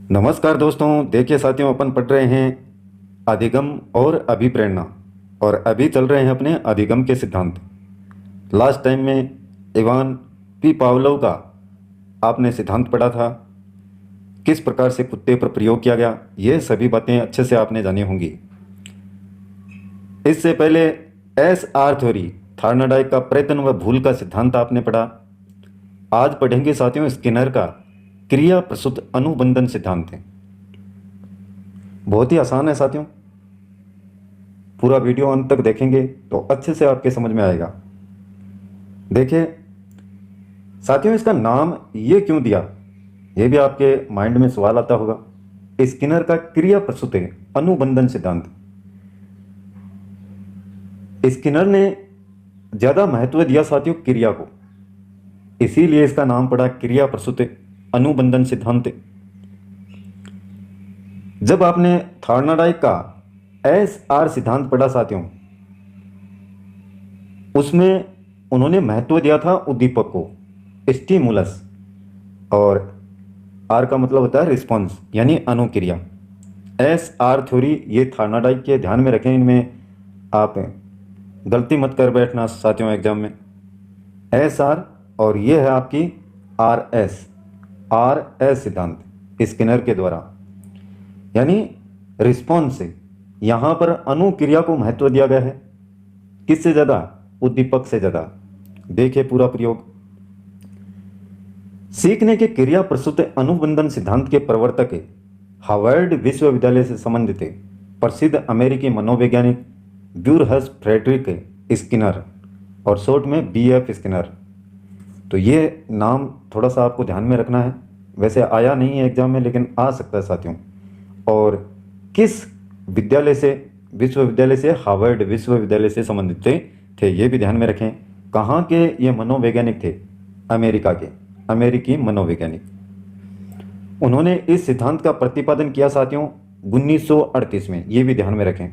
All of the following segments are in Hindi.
नमस्कार दोस्तों। देखिए साथियों, अपन पढ़ रहे हैं अधिगम और अभिप्रेरणा, और अभी चल रहे हैं अपने अधिगम के सिद्धांत। लास्ट टाइम में इवान पी पावलोव का आपने सिद्धांत पढ़ा था, किस प्रकार से कुत्ते पर प्रयोग किया गया। ये सभी बातें अच्छे से आपने जानी होंगी। इससे पहले SR थ्योरी, थार्नडाइक का प्रयत्न व भूल का सिद्धांत आपने पढ़ा। आज पढ़ेंगे साथियों स्किनर का क्रिया प्रसूत अनुबंधन सिद्धांत है। बहुत ही आसान है साथियों, पूरा वीडियो अंत तक देखेंगे तो अच्छे से आपके समझ में आएगा। देखिए साथियों, इसका नाम ये क्यों दिया, ये भी आपके माइंड में सवाल आता होगा। स्किनर का क्रिया प्रसूत अनुबंधन सिद्धांत, स्किनर ने ज़्यादा महत्व दिया साथियों क्रिया को, इसीलिए इसका नाम पड़ा क्रिया प्रसूत अनुबंधन सिद्धांत। जब आपने थार्नडाइक का SR सिद्धांत पढ़ा साथियों, उसमें उन्होंने महत्व दिया था उद्दीपक को, स्टिमुलस, और R का मतलब होता है रिस्पॉन्स यानी अनुक्रिया। SR थ्योरी ये थार्नडाइक के ध्यान में रखें, इनमें आप गलती मत कर बैठना साथियों एग्जाम में। SR और ये है आपकी RS सिद्धांत स्किनर के द्वारा, यानी रिस्पॉन्स से। यहाँ पर अनुक्रिया को महत्व दिया गया है, किससे ज़्यादा, उद्दीपक से ज़्यादा। देखिए पूरा प्रयोग। सीखने के क्रिया प्रसूत अनुबंधन सिद्धांत के प्रवर्तक हार्वर्ड विश्वविद्यालय से संबंधित प्रसिद्ध अमेरिकी मनोवैज्ञानिक ब्यूरहस फ्रेडरिक स्किनर, और शॉर्ट में BF स्किनर। तो ये नाम थोड़ा सा आपको ध्यान में रखना है, वैसे आया नहीं है एग्जाम में लेकिन आ सकता है साथियों। और किस विद्यालय से, विश्वविद्यालय से, हार्वर्ड विश्वविद्यालय से संबंधित थे ये भी ध्यान में रखें। कहाँ के ये मनोवैज्ञानिक थे, अमेरिका के, अमेरिकी मनोवैज्ञानिक। उन्होंने इस सिद्धांत का प्रतिपादन किया साथियों 1938 में, ये भी ध्यान में रखें।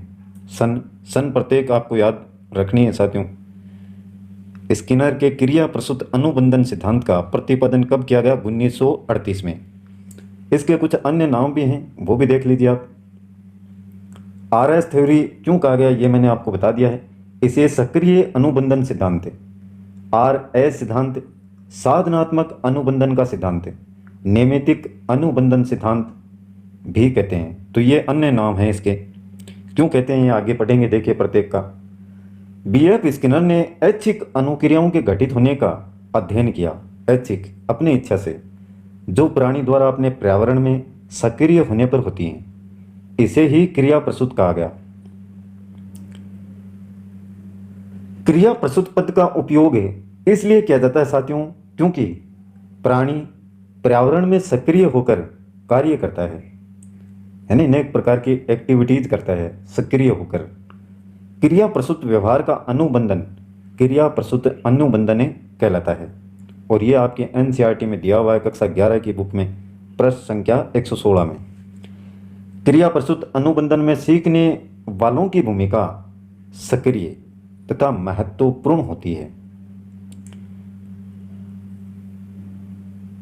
सन प्रत्येक आपको याद रखनी है साथियों। स्किनर के क्रिया प्रसूत अनुबंधन सिद्धांत का प्रतिपादन कब किया गया, 1938 में। इसके कुछ अन्य नाम भी हैं, वो भी देख लीजिए आप। RS थ्योरी क्यों कहा गया ये मैंने आपको बता दिया है। इसे सक्रिय अनुबंधन सिद्धांत, RS सिद्धांत साधनात्मक अनुबंधन का सिद्धांत, नैमित्तिक अनुबंधन सिद्धांत भी कहते हैं। तो ये अन्य नाम हैं इसके, क्यों कहते हैं ये आगे पढ़ेंगे। देखिए प्रत्येक का। BF स्किनर ने ऐच्छिक अनुक्रियाओं के घटित होने का अध्ययन किया, ऐच्छिक अपनी इच्छा से, जो प्राणी द्वारा अपने पर्यावरण में सक्रिय होने पर होती हैं। इसे ही क्रिया प्रसूत कहा गया। क्रिया प्रसूत पद का उपयोग इसलिए किया जाता है साथियों क्योंकि प्राणी पर्यावरण में सक्रिय होकर कार्य करता है, यानी अनेक प्रकार की एक्टिविटीज करता है सक्रिय होकर। क्रिया प्रसूत व्यवहार का अनुबंधन क्रिया प्रसूत अनुबंधन कहलाता है। और ये आपके NCERT में दिया हुआ है, कक्षा 11 की बुक में, प्रश्न संख्या 116 में। क्रिया प्रसूत अनुबंधन में सीखने वालों की भूमिका सक्रिय तथा महत्वपूर्ण होती है।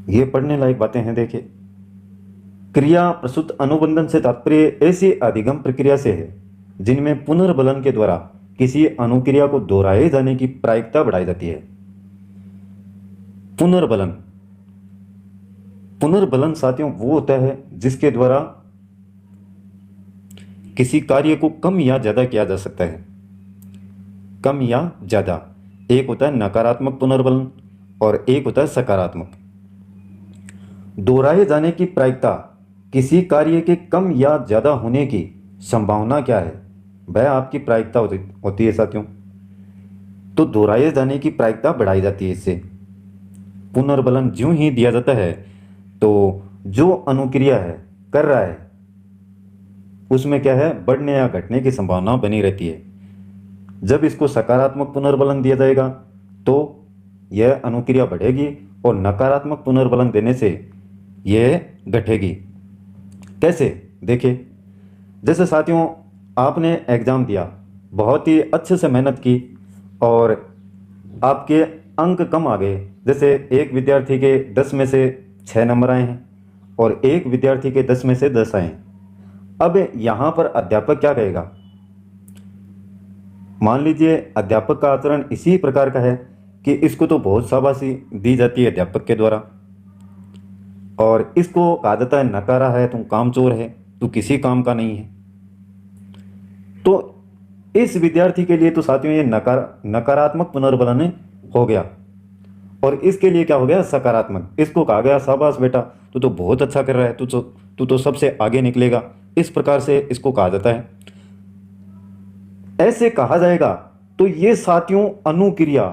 ये पढ़ने लायक बातें हैं। देखिए, क्रिया प्रसूत अनुबंधन से तात्पर्य ऐसी अधिगम प्रक्रिया से है जिनमें पुनर्बलन के द्वारा किसी अनुक्रिया को दोहराए जाने की प्रायिकता बढ़ाई जाती है। पुनर्बलन, पुनर्बलन साथियों वो होता है जिसके द्वारा किसी कार्य को कम या ज्यादा किया जा सकता है, कम या ज्यादा। एक होता है नकारात्मक पुनर्बलन और एक होता है सकारात्मक। दोहराए जाने की प्रायिकता, किसी कार्य के कम या ज्यादा होने की संभावना क्या है, वह आपकी प्रायिकता होती है साथियों। तो दोहराए जाने की प्रायिकता बढ़ाई जाती है इससे। पुनर्बलन ज्यों ही दिया जाता है तो जो अनुक्रिया है, कर रहा है, उसमें क्या है, बढ़ने या घटने की संभावना बनी रहती है। जब इसको सकारात्मक पुनर्बलन दिया जाएगा तो यह अनुक्रिया बढ़ेगी, और नकारात्मक पुनर्बलन देने से यह घटेगी। कैसे, देखिए, जैसे साथियों आपने एग्ज़ाम दिया, बहुत ही अच्छे से मेहनत की और आपके अंक कम आ गए। जैसे एक विद्यार्थी के 10 में से 6 नंबर आए हैं और एक विद्यार्थी के 10 में से 10 आए। अब यहाँ पर अध्यापक क्या कहेगा? मान लीजिए अध्यापक का आचरण इसी प्रकार का है कि इसको तो बहुत शाबाशी दी जाती है अध्यापक के द्वारा, और इसको कहा जाता है नकारा है, तू कामचोर है, तू किसी काम का नहीं है। तो इस विद्यार्थी के लिए तो साथियों ये नकारात्मक पुनर्बलन हो गया, और इसके लिए क्या हो गया? सकारात्मक। इसको कहा गया शाबाश बेटा, तू तो बहुत अच्छा कर रहा है, तू तो सबसे आगे निकलेगा। इस प्रकार से इसको कहा जाता है। ऐसे कहा जाएगा तो ये साथियों अनुक्रिया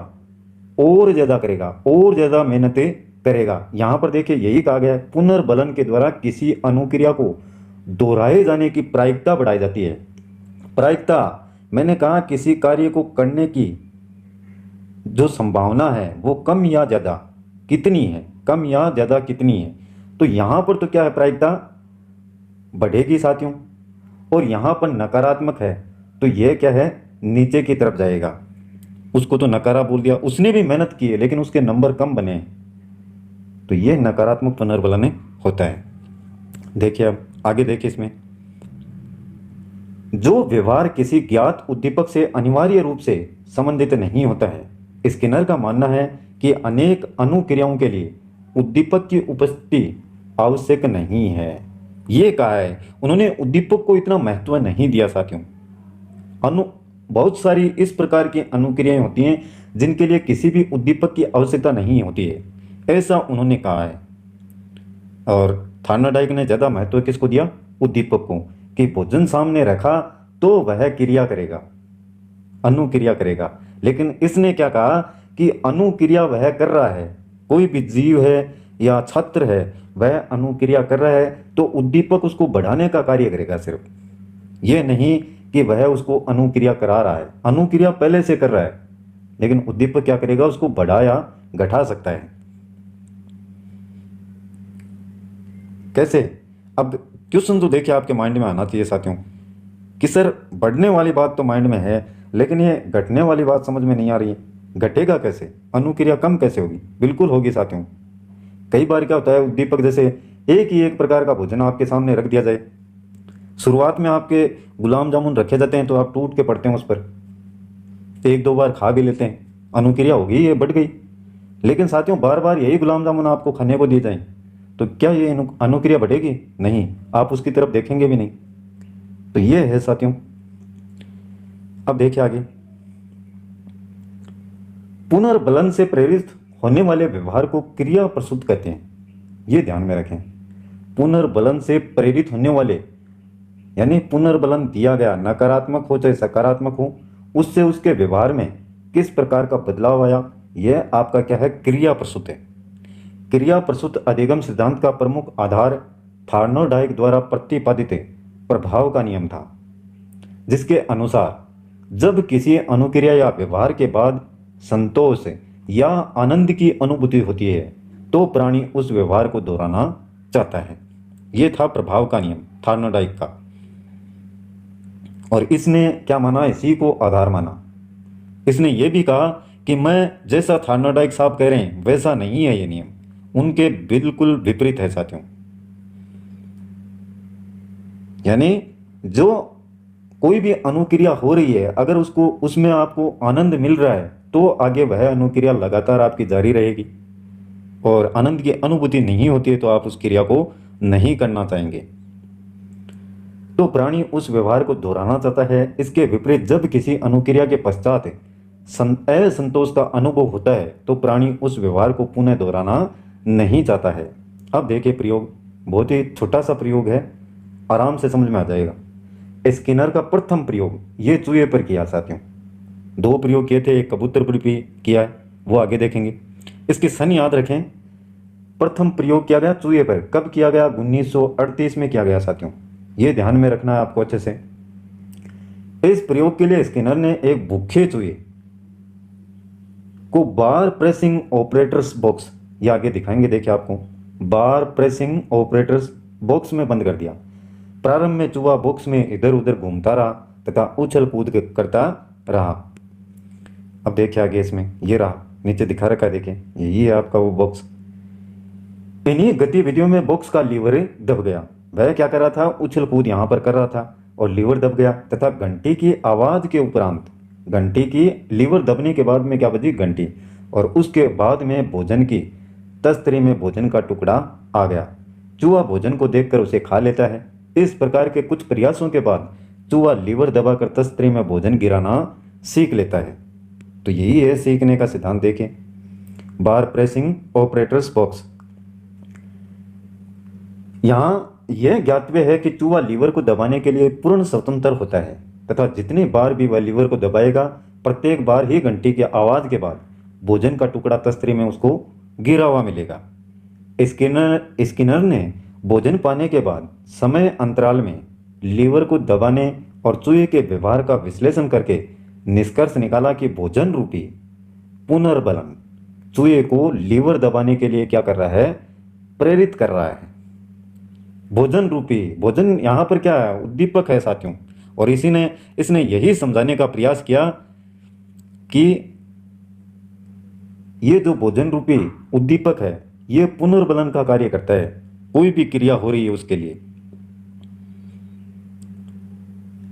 और ज्यादा करेगा, और ज्यादा मेहनतें करेगा। यहां पर देखिए यही कहा गया है, पुनर्बलन के द्वारा किसी अनुक्रिया को दोहराए जाने की प्रायिकता बढ़ाई जाती है। प्रायिकता मैंने कहा किसी कार्य को करने की जो संभावना है वो कम या ज्यादा कितनी है, कम या ज्यादा कितनी है। तो यहां पर तो क्या है? प्रायिकता बढ़ेगी साथियों। और यहां पर नकारात्मक है तो यह क्या है? नीचे की तरफ जाएगा। उसको तो नकारा बोल दिया, उसने भी मेहनत की है लेकिन उसके नंबर कम बने हैं, तो यह नकारात्मक पुनर्बलन होता है। देखिए अब आगे देखिए, इसमें जो व्यवहार किसी ज्ञात उद्दीपक से अनिवार्य रूप से संबंधित नहीं होता है। स्किनर का मानना है कि अनेक अनुक्रियाओं के लिए उद्दीपक की उपस्थिति आवश्यक नहीं है। ये कहा है उन्होंने, उद्दीपक को इतना महत्व नहीं दिया साथियों। बहुत सारी इस प्रकार की अनुक्रियाएं होती हैं जिनके लिए किसी भी उद्दीपक की आवश्यकता नहीं होती है, ऐसा उन्होंने कहा है। और थार्नडाइक ने ज़्यादा महत्व किसको दिया? उद्दीपक को, कि भोजन सामने रखा तो वह क्रिया करेगा, अनुक्रिया करेगा। लेकिन इसने क्या कहा कि अनुक्रिया वह कर रहा है, कोई भी जीव है या छात्र है वह अनुक्रिया कर रहा है तो उद्दीपक उसको बढ़ाने का कार्य करेगा सिर्फ, ये नहीं कि वह उसको अनुक्रिया करा रहा है। अनुक्रिया पहले से कर रहा है लेकिन उद्दीपक क्या करेगा? उसको बढ़ा या घटा सकता है। कैसे? अब क्वेश्चन तो देखिए आपके माइंड में आना चाहिए साथियों कि सर बढ़ने वाली बात तो माइंड में है लेकिन ये घटने वाली बात समझ में नहीं आ रही है। घटेगा कैसे? अनुक्रिया कम कैसे होगी? बिल्कुल होगी साथियों। कई बार क्या होता है, उद्दीपक जैसे एक ही एक प्रकार का भोजन आपके सामने रख दिया जाए, शुरुआत में आपके गुलाब जामुन रखे जाते हैं तो आप टूट के पड़ते हैं उस पर, एक दो बार खा भी लेते हैं, अनुक्रिया होगी, ये बढ़ गई। लेकिन साथियों बार बार यही गुलाब जामुन आपको खाने को दिए जाएं तो क्या ये अनुक्रिया बढ़ेगी? नहीं, आप उसकी तरफ देखेंगे भी नहीं। तो ये है साथियों। अब देखिए आगे, पुनर्बलन से प्रेरित होने वाले व्यवहार को क्रिया प्रस्तुत कहते हैं। ये ध्यान में रखें, पुनर्बलन से प्रेरित होने वाले यानी पुनर्बलन दिया गया, नकारात्मक हो चाहे सकारात्मक हो, उससे उसके व्यवहार में किस प्रकार का बदलाव आया, यह आपका क्या है? क्रिया प्रस्तुत है। क्रिया प्रस्तुत अधिगम सिद्धांत का प्रमुख आधार थार्नोडाइक द्वारा प्रतिपादित प्रभाव का नियम था, जिसके अनुसार जब किसी अनुक्रिया या व्यवहार के बाद संतोष या आनंद की अनुभूति होती है तो प्राणी उस व्यवहार को दोहराना चाहता है। यह था प्रभाव का नियम थार्नोडाइक का, और इसने क्या माना? इसी को आधार माना। इसने यह भी कहा कि मैं जैसा थार्नोडाइक साहब कह रहे हैं वैसा नहीं है ये नियम, उनके बिल्कुल विपरीत है साथियों। यानी जो कोई भी अनुक्रिया हो रही है अगर उसको उसमें आपको आनंद मिल रहा है तो आगे वह अनुक्रिया लगातार आपकी जारी रहेगी, और आनंद की अनुभूति नहीं होती है तो आप उस क्रिया को नहीं करना चाहेंगे, तो प्राणी उस व्यवहार को दोहराना चाहता है। इसके विपरीत जब किसी अनुक्रिया के पश्चात असंतोष का अनुभव होता है तो प्राणी उस व्यवहार को पुनः दोहराना नहीं चाहता है। अब देखिए प्रयोग, बहुत ही छोटा सा प्रयोग है, आराम से समझ में आ जाएगा। स्किनर का प्रथम प्रयोग ये चूहे पर किया साथियों, दो प्रयोग किए थे, एक कबूतर पर भी किया है, वो आगे देखेंगे। इसके सन याद रखें, प्रथम प्रयोग किया गया चूहे पर, कब किया गया? 1938 में किया गया साथियों, ये ध्यान में रखना है आपको अच्छे से। इस प्रयोग के लिए स्किनर ने एक भूखे चूहे को बार प्रेसिंग ऑपरेटर्स बॉक्स, ये आगे दिखाएंगे, देखिए आपको, बार प्रेसिंग ऑपरेटर्स बॉक्स में बंद कर दिया। प्रारंभ में चूहा बॉक्स में इधर उधर घूमता रहा तथा उछल कूद करता रहा। अब देखिए आगे इसमें, ये रहा नीचे दिखा रखा है, देखिए यही है आपका वो बॉक्स। इन्हीं गतिविधियों में बॉक्स का लीवर दब गया। वह क्या कर रहा था, उछल कूद यहाँ पर कर रहा था और लीवर दब गया, तथा घंटी की आवाज़ के उपरांत, घंटी की लीवर दबने के बाद में क्या बजी, घंटी, और उसके बाद में भोजन की तस्तरी में भोजन का टुकड़ा आ गया। चूहा भोजन को देखकर उसे खा लेता है। इस प्रकार के कुछ प्रयासों के बाद चूहा लीवर दबाकर तस्तरी में भोजन गिराना सीख लेता है। तो यही है सीखने का सिद्धांत। देखें, बार प्रेसिंग ऑपरेटर्स बॉक्स। यहाँ यह ज्ञातव्य है कि चूहा लीवर को दबाने के लिए पूर्ण स्वतंत्र होता है, तथा जितनी बार भी वह लीवर को दबाएगा, प्रत्येक बार ही घंटी की आवाज़ के बाद भोजन का टुकड़ा तस्तरी में उसको गिरा हुआ मिलेगा। स्किनर ने भोजन पाने के बाद समय अंतराल में लीवर को दबाने और चूहे के व्यवहार का विश्लेषण करके निष्कर्ष निकाला कि भोजन रूपी पुनर्बलन चूहे को लीवर दबाने के लिए क्या कर रहा है, प्रेरित कर रहा है। भोजन रूपी, भोजन यहाँ पर क्या है, उद्दीपक है साथियों। और इसने यही समझाने का प्रयास किया कि ये जो भोजन रूपी उद्दीपक है, ये पुनर्बलन का कार्य करता है, कोई भी क्रिया हो रही है उसके लिए,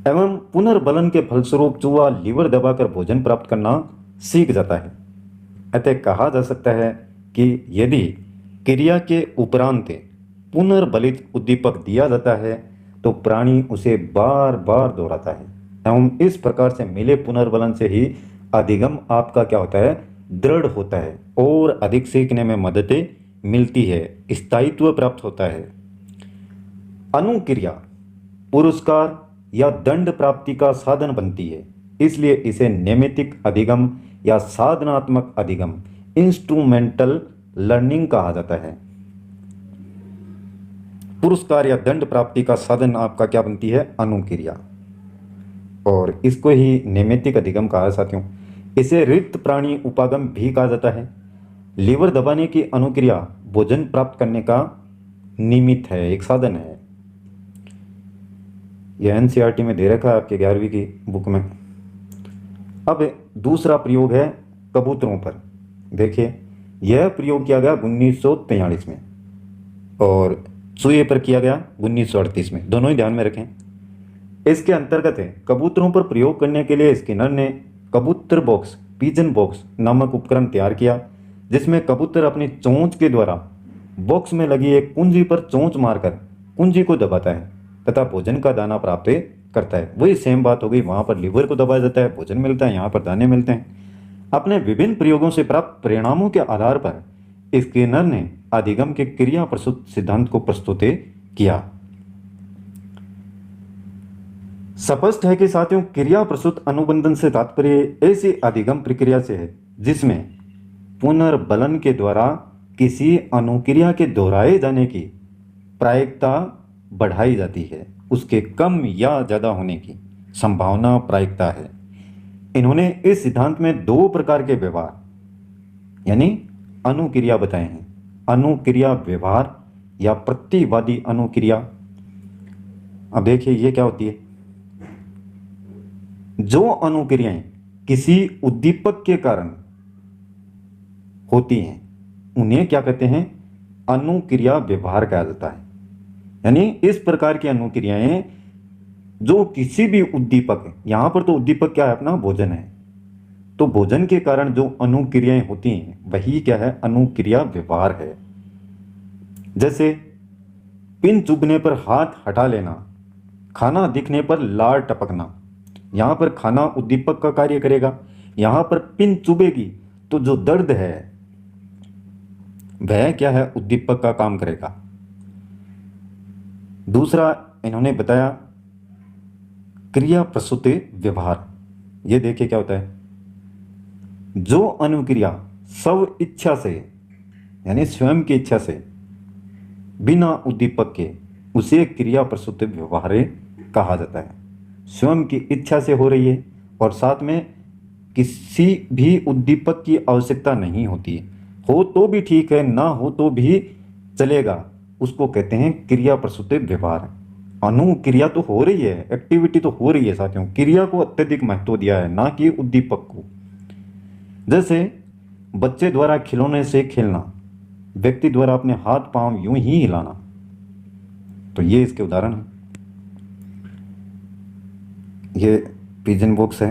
एवं पुनर्बलन के फलस्वरूप चूहा लीवर दबाकर भोजन प्राप्त करना सीख जाता है। अतः कहा जा सकता है कि यदि क्रिया के उपरांत पुनर्बलित उद्दीपक दिया जाता है तो प्राणी उसे बार बार दोहराता है, एवं इस प्रकार से मिले पुनर्बलन से ही अधिगम आपका क्या होता है, दृढ़ होता है और अधिक सीखने में मदद मिलती है, स्थायित्व प्राप्त होता है। अनुक्रिया पुरस्कार या दंड प्राप्ति का साधन बनती है, इसलिए इसे नैमित्तिक अधिगम या साधनात्मक अधिगम, इंस्ट्रूमेंटल लर्निंग कहा जाता है। पुरस्कार या दंड प्राप्ति का साधन आपका क्या बनती है, अनुक्रिया, और इसको ही नैमित्तिक अधिगम कहा है साथियों। इसे रिक्त प्राणी उपागम भी कहा जाता है। लीवर दबाने की अनुक्रिया भोजन प्राप्त करने का निमित्त है, एक साधन है। यह एनसीईआरटी में दे रखा है आपके 11वीं की बुक में। अब दूसरा प्रयोग है कबूतरों पर। देखिए, यह प्रयोग किया गया 1943 में और चूहे पर किया गया 1938 में, दोनों ही ध्यान में रखें। इसके अंतर्गत है कबूतरों पर प्रयोग करने के लिए स्किनर ने कबूतर बॉक्स, पिजन बॉक्स नामक उपकरण तैयार किया, जिसमें कबूतर अपनी चोंच के द्वारा बॉक्स में लगी एक कुंजी पर चोंच मारकर कुंजी को दबाता है तथा भोजन का दाना प्राप्त करता है। वही सेम बात हो गई, वहां पर लीवर को दबाया जाता है, भोजन मिलता है, यहाँ पर दाने मिलते हैं। अपने विभिन्न प्रयोगों से प्राप्त परिणामों के आधार पर स्किनर ने अधिगम के क्रिया प्रसूत सिद्धांत को प्रस्तुत किया। स्पष्ट है कि साथियों, क्रिया प्रसूत अनुबंधन से तात्पर्य ऐसी अधिगम प्रक्रिया से है जिसमें पुनर्बलन के द्वारा किसी अनुक्रिया के दोहराए जाने की प्रायिकता बढ़ाई जाती है, उसके कम या ज़्यादा होने की संभावना प्रायिकता है। इन्होंने इस सिद्धांत में दो प्रकार के व्यवहार यानी अनुक्रिया बताए हैं, अनुक्रिया व्यवहार या प्रतिवादी अनुक्रिया। अब देखिए ये क्या होती है, जो अनुक्रियाएं किसी उद्दीपक के कारण होती हैं उन्हें क्या कहते हैं, अनुक्रिया व्यवहार कहा जाता है। यानी इस प्रकार की अनुक्रियाएं जो किसी भी उद्दीपक, यहां पर तो उद्दीपक क्या है अपना, भोजन है, तो भोजन के कारण जो अनुक्रियाएं होती हैं वही क्या है, अनुक्रिया व्यवहार है। जैसे पिन चुभने पर हाथ हटा लेना, खाना दिखने पर लार टपकना, यहां पर खाना उद्दीपक का कार्य करेगा, यहां पर पिन चुभेगी तो जो दर्द है वह क्या है, उद्दीपक का काम करेगा। दूसरा इन्होंने बताया क्रिया प्रसूत व्यवहार। ये देखिए क्या होता है, जो अनुक्रिया स्व इच्छा से यानी स्वयं की इच्छा से बिना उद्दीपक के, उसे क्रिया प्रसूत व्यवहार कहा जाता है। स्वयं की इच्छा से हो रही है और साथ में किसी भी उद्दीपक की आवश्यकता नहीं होती है, हो तो भी ठीक है, ना हो तो भी चलेगा, उसको कहते हैं क्रिया प्रसूत व्यवहार। अनुक्रिया तो हो रही है, एक्टिविटी तो हो रही है साथियों, क्रिया को अत्यधिक महत्व दिया है, ना कि उद्दीपक को। जैसे बच्चे द्वारा खिलौने से खेलना, व्यक्ति द्वारा अपने हाथ पांव यूं ही हिलाना। तो ये इसके उदाहरण हैं। ये पिजन बॉक्स है।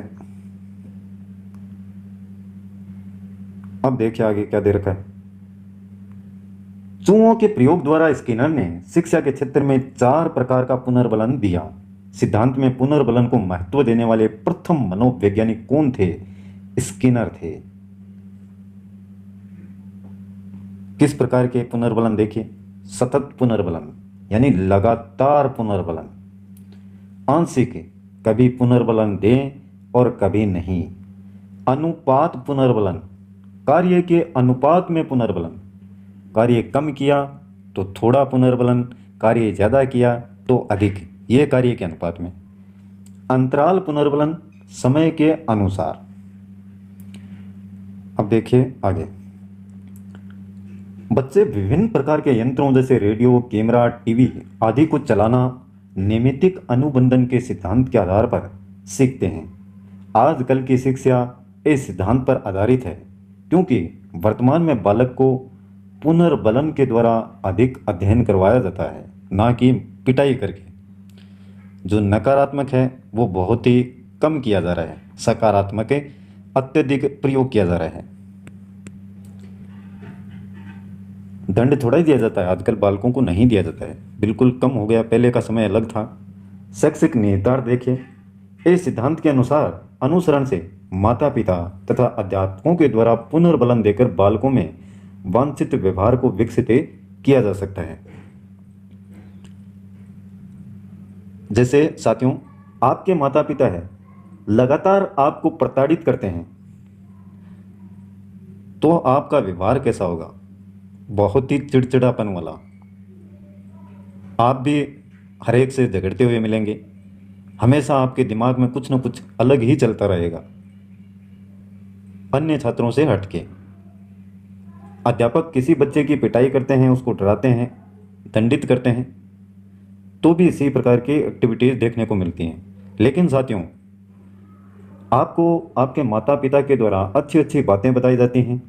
अब देखिए आगे क्या दे रखा है। चूहों के प्रयोग द्वारा स्किनर ने शिक्षा के क्षेत्र में 4 प्रकार का पुनर्बलन दिया। सिद्धांत में पुनर्बलन को महत्व देने वाले प्रथम मनोवैज्ञानिक कौन थे? स्किनर थे। किस प्रकार के पुनर्बलन देखिए? सतत पुनर्बलन यानी लगातार पुनर्बलन, आंशिक कभी पुनर्बलन दें और कभी नहीं, अनुपात पुनर्बलन कार्य के अनुपात में पुनर्बलन, कार्य कम किया तो थोड़ा पुनर्बलन, कार्य ज़्यादा किया तो अधिक, ये कार्य के अनुपात में। अंतराल पुनर्बलन समय के अनुसार। अब देखिए आगे। बच्चे विभिन्न प्रकार के यंत्रों जैसे रेडियो, कैमरा, टीवी आदि को चलाना नैमित्तिक अनुबंधन के सिद्धांत के आधार पर सीखते हैं। आजकल की शिक्षा इस सिद्धांत पर आधारित है, क्योंकि वर्तमान में बालक को पुनर्बलन के द्वारा अधिक अध्ययन करवाया जाता है, ना कि पिटाई करके। जो नकारात्मक है वो बहुत ही कम किया जा रहा है, सकारात्मक अत्यधिक प्रयोग किया जा रहा है। दंड थोड़ा ही दिया जाता है, आजकल बालकों को नहीं दिया जाता है, बिल्कुल कम हो गया, पहले का समय अलग था। शैक्षिक निहितार्थ देखिए। इस सिद्धांत के अनुसार अनुसरण से माता पिता तथा अध्यापकों के द्वारा पुनर्बलन देकर बालकों में वांछित व्यवहार को विकसित किया जा सकता है। जैसे साथियों, आपके माता पिता है, लगातार आपको प्रताड़ित करते हैं, तो आपका व्यवहार कैसा होगा? बहुत ही चिड़चिड़ापन वाला। आप भी हर एक से झगड़ते हुए मिलेंगे, हमेशा आपके दिमाग में कुछ न कुछ अलग ही चलता रहेगा, अन्य छात्रों से हटके। अध्यापक किसी बच्चे की पिटाई करते हैं, उसको डराते हैं, दंडित करते हैं, तो भी इसी प्रकार की एक्टिविटीज़ देखने को मिलती हैं। लेकिन साथियों, आपको आपके माता पिता के द्वारा अच्छी अच्छी बातें बताई जाती हैं,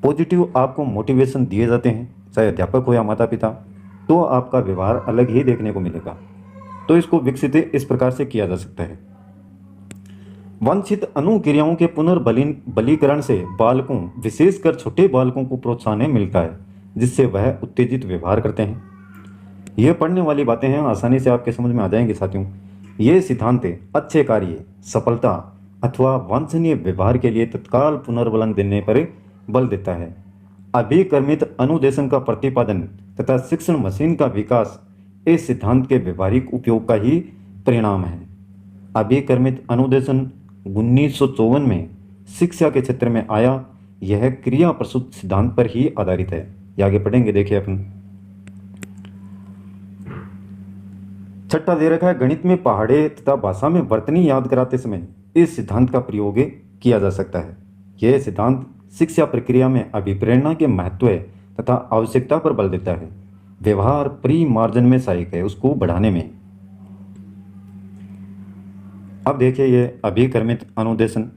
पॉजिटिव आपको मोटिवेशन दिए जाते हैं, चाहे अध्यापक हो या माता पिता, तो आपका व्यवहार अलग ही देखने को मिलेगा। तो इसको विकसित इस प्रकार से किया जा सकता है। वांछित अनुक्रियाओं के पुनर्बलीकरण से बालकों, विशेषकर छोटे बालकों को प्रोत्साहन मिलता है, जिससे वह उत्तेजित व्यवहार करते हैं। यह पढ़ने वाली बातें हैं, आसानी से आपके समझ में आ जाएंगे साथियों। ये सिद्धांत अच्छे कार्य, सफलता अथवा वांछनीय व्यवहार के लिए तत्काल पुनर्बलन देने पर बल देता है। अभिकर्मित अनुदेशन का प्रतिपादन तथा शिक्षण मशीन का विकास इस सिद्धांत के व्यवहारिक उपयोग का ही परिणाम है। अभिकर्मित अनुदेशन 1954 में शिक्षा के क्षेत्र में आया। यह क्रिया प्रसूत सिद्धांत पर ही आधारित है। ये आगे पढ़ेंगे, देखिए अपन। छठा दे रखा है, गणित में पहाड़े तथा भाषा में वर्तनी याद कराते समय इस सिद्धांत का प्रयोग किया जा सकता है। यह सिद्धांत शिक्षा प्रक्रिया में अभिप्रेरणा के महत्व तथा आवश्यकता पर बल देता है। व्यवहार प्री मार्जन में सहायक है उसको बढ़ाने में। अब देखिए ये अभिकर्मित अनुदेशन,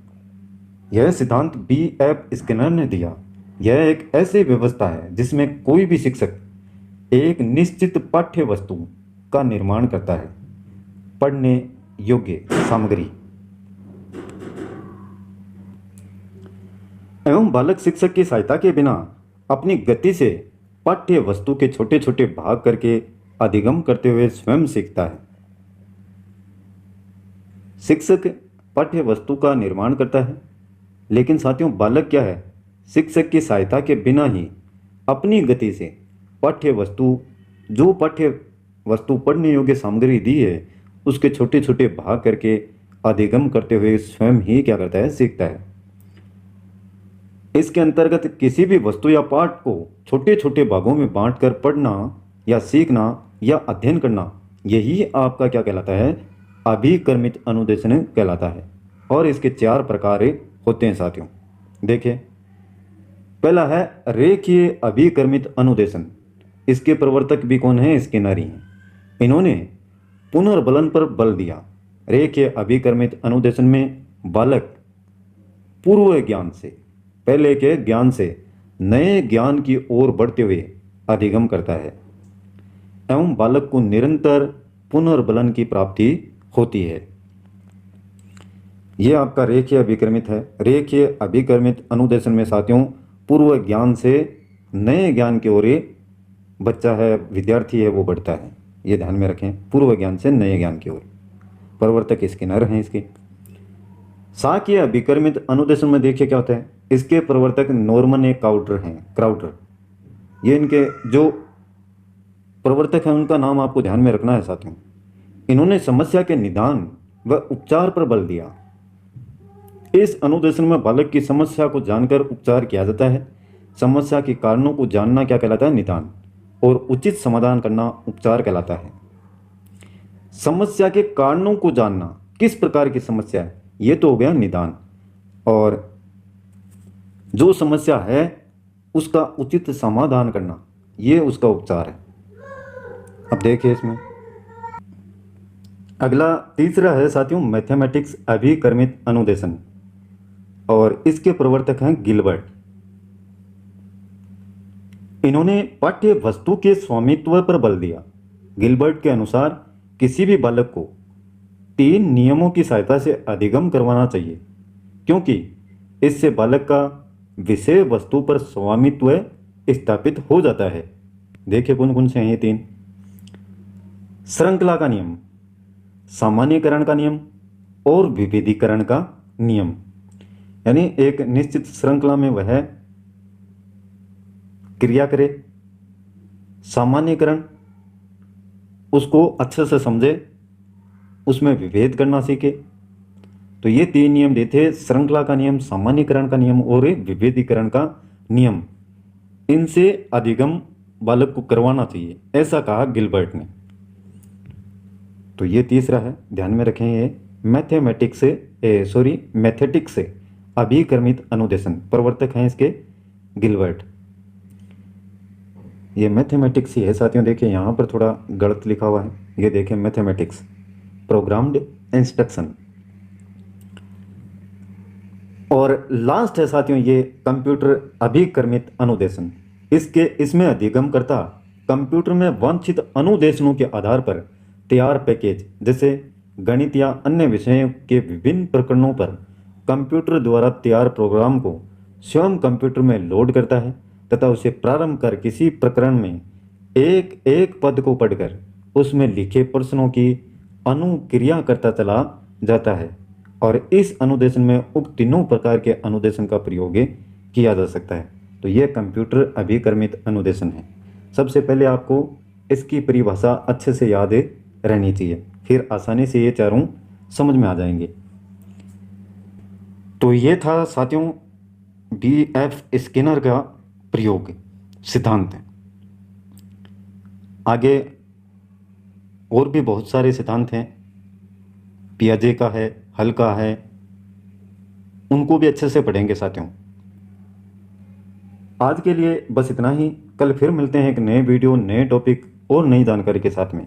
यह सिद्धांत B.F. स्किनर ने दिया। यह एक ऐसी व्यवस्था है जिसमें कोई भी शिक्षक एक निश्चित पाठ्य वस्तु का निर्माण करता है, पढ़ने योग्य सामग्री, एवं बालक शिक्षक की सहायता के बिना अपनी गति से पाठ्य वस्तु के छोटे छोटे भाग करके अधिगम करते हुए स्वयं सीखता है। शिक्षक पाठ्य वस्तु का निर्माण करता है, लेकिन साथियों बालक क्या है, शिक्षक की सहायता के बिना ही अपनी गति से पाठ्य वस्तु, जो पाठ्य वस्तु पढ़ने योग्य सामग्री दी है, उसके छोटे छोटे भाग करके अधिगम करते हुए स्वयं ही क्या करता है, सीखता है। इसके अंतर्गत किसी भी वस्तु या पाठ को छोटे छोटे भागों में बांटकर पढ़ना या सीखना या अध्ययन करना, यही आपका क्या कहलाता है, अभिकर्मित अनुदेशन कहलाता है। और इसके 4 प्रकार होते हैं साथियों। देखिए, पहला है रेखीय अभिकर्मित अनुदेशन। इसके प्रवर्तक भी कौन है, स्किनर ही हैं। इन्होंने पुनर्बलन पर बल दिया। रेखीय अभिकर्मित अनुदेशन में बालक पूर्व ज्ञान से, पहले के ज्ञान से नए ज्ञान की ओर बढ़ते हुए अधिगम करता है एवं बालक को निरंतर पुनर्बलन की प्राप्ति होती है। यह आपका रेखीय अभिक्रमित है। रेखीय अभिक्रमित अनुदेशन में साथियों पूर्व ज्ञान से नए ज्ञान की ओर बच्चा है, विद्यार्थी है, वो बढ़ता है। ये ध्यान में रखें, पूर्व ज्ञान से नए ज्ञान की ओर। प्रवर्तक स्किनर हैं इसके। साक्य अभिक्रमित अनुदेशन में देखिए क्या होता है, इसके प्रवर्तक नॉर्मन ए काउटर हैं, क्राउटर। ये इनके जो प्रवर्तक हैं उनका नाम आपको ध्यान में रखना है साथियों। इन्होंने समस्या के निदान व उपचार पर बल दिया। इस अनुदेशन में बालक की समस्या को जानकर उपचार किया जाता है। समस्या के कारणों को जानना क्या कहलाता है, निदान, और उचित समाधान करना उपचार कहलाता है। समस्या के कारणों को जानना, किस प्रकार की समस्या है, ये तो हो गया निदान, और जो समस्या है उसका उचित समाधान करना, ये उसका उपचार है। अब देखिए इसमें अगला तीसरा है साथियों मैथमेटिक्स अभिक्रमित अनुदेशन, और इसके प्रवर्तक हैं गिलबर्ट। इन्होंने पाठ्य वस्तु के स्वामित्व पर बल दिया। गिलबर्ट के अनुसार किसी भी बालक को 3 नियमों की सहायता से अधिगम करवाना चाहिए, क्योंकि इससे बालक का विषय वस्तु पर स्वामित्व स्थापित हो जाता है। देखिए कौन कौन से हैं ये 3। श्रृंखला का नियम, सामान्यीकरण का नियम और विभेदीकरण का नियम। यानी एक निश्चित श्रृंखला में वह क्रिया करे, सामान्यीकरण उसको अच्छे से समझे, उसमें विभेद करना सीखे। तो ये 3 नियम देते, श्रृंखला का नियम, सामान्यीकरण का नियम और विभेदीकरण का नियम। इनसे अधिगम बालक को करवाना चाहिए, ऐसा कहा गिलबर्ट ने। तो ये तीसरा है, ध्यान में रखें। ये मैथमेटिक्स से अभिक्रमित अनुदेशन, प्रवर्तक हैं इसके गिलबर्ट। ये मैथमेटिक्स ही है साथियों। देखिए यहाँ पर थोड़ा गलत लिखा हुआ है, ये देखिए मैथमेटिक्स प्रोग्राम्ड इंस्ट्रक्शन। और लास्ट है साथियों ये कंप्यूटर अभिक्रमित अनुदेशन। इसमें अधिगम करता कंप्यूटर में वांछित अनुदेशनों के आधार पर तैयार पैकेज, जैसे गणित या अन्य विषयों के विभिन्न प्रकरणों पर कंप्यूटर द्वारा तैयार प्रोग्राम को स्वयं कंप्यूटर में लोड करता है तथा उसे प्रारंभ कर किसी प्रकरण में एक एक पद को पढ़कर उसमें लिखे प्रश्नों की अनुक्रिया करता चला जाता है। और इस अनुदेशन में उक्त तीनों प्रकार के अनुदेशन का प्रयोग किया जा सकता है। तो यह कंप्यूटर अभिक्रमित अनुदेशन है। सबसे पहले आपको इसकी परिभाषा अच्छे से याद रहनी चाहिए, फिर आसानी से ये चारों समझ में आ जाएंगे। तो ये था साथियों BF स्किनर का प्रयोग सिद्धांत। आगे और भी बहुत सारे सिद्धांत हैं, पियाजे का है, हल का है, उनको भी अच्छे से पढ़ेंगे साथियों। आज के लिए बस इतना ही। कल फिर मिलते हैं एक नए वीडियो, नए टॉपिक और नई जानकारी के साथ में।